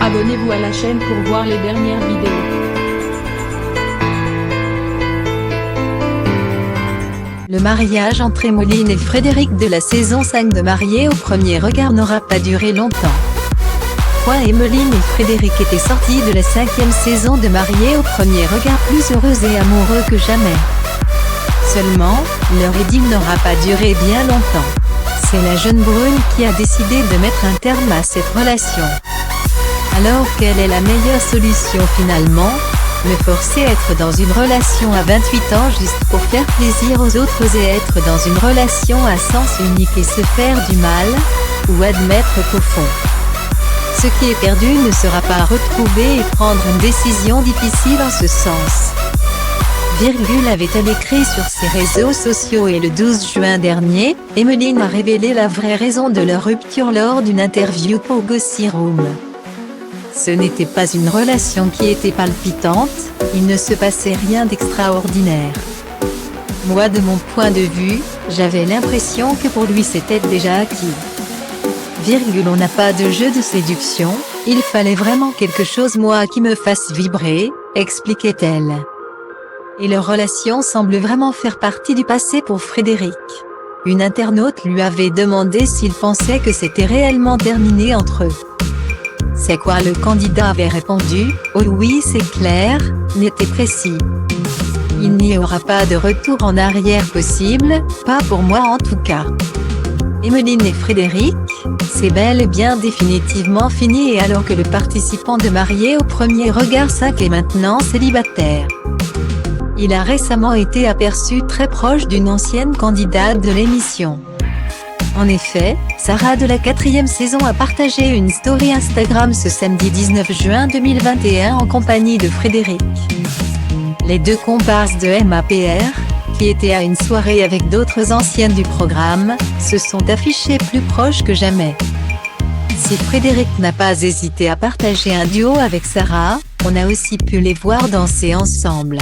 Abonnez-vous à la chaîne pour voir les dernières vidéos. Le mariage entre Emmeline et Frédéric de la saison 5 de Mariés au premier regard n'aura pas duré longtemps. Emmeline et Frédéric étaient sortis de la 5e saison de Mariés au premier regard plus heureux et amoureux que jamais. Seulement, leur idylle n'aura pas duré bien longtemps. C'est la jeune brune qui a décidé de mettre un terme à cette relation. Alors quelle est la meilleure solution finalement? Me forcer à être dans une relation à 28 ans juste pour faire plaisir aux autres et être dans une relation à sens unique et se faire du mal? Ou admettre qu'au fond, ce qui est perdu ne sera pas retrouvé et prendre une décision difficile en ce sens. Avait-elle écrit sur ses réseaux sociaux et le 12 juin dernier, Emmeline a révélé la vraie raison de leur rupture lors d'une interview pour Gossip Room. Ce n'était pas une relation qui était palpitante, il ne se passait rien d'extraordinaire. Moi de mon point de vue, j'avais l'impression que pour lui c'était déjà acquis. On n'a pas de jeu de séduction, il fallait vraiment quelque chose moi qui me fasse vibrer, expliquait-elle. Et leur relation semble vraiment faire partie du passé pour Frédéric. Une internaute lui avait demandé s'il pensait que c'était réellement terminé entre eux. C'est quoi le candidat avait répondu, oh oui c'est clair, n'était précis. Il n'y aura pas de retour en arrière possible, pas pour moi en tout cas. Emmeline et Frédéric, c'est bel et bien définitivement fini et alors que le participant de Mariés au premier regard 5 est maintenant célibataire. Il a récemment été aperçu très proche d'une ancienne candidate de l'émission. En effet, Sarah de la 4e saison a partagé une story Instagram ce samedi 19 juin 2021 en compagnie de Frédéric. Les deux comparses de MAPR, qui étaient à une soirée avec d'autres anciennes du programme, se sont affichés plus proches que jamais. Si Frédéric n'a pas hésité à partager un duo avec Sarah, on a aussi pu les voir danser ensemble.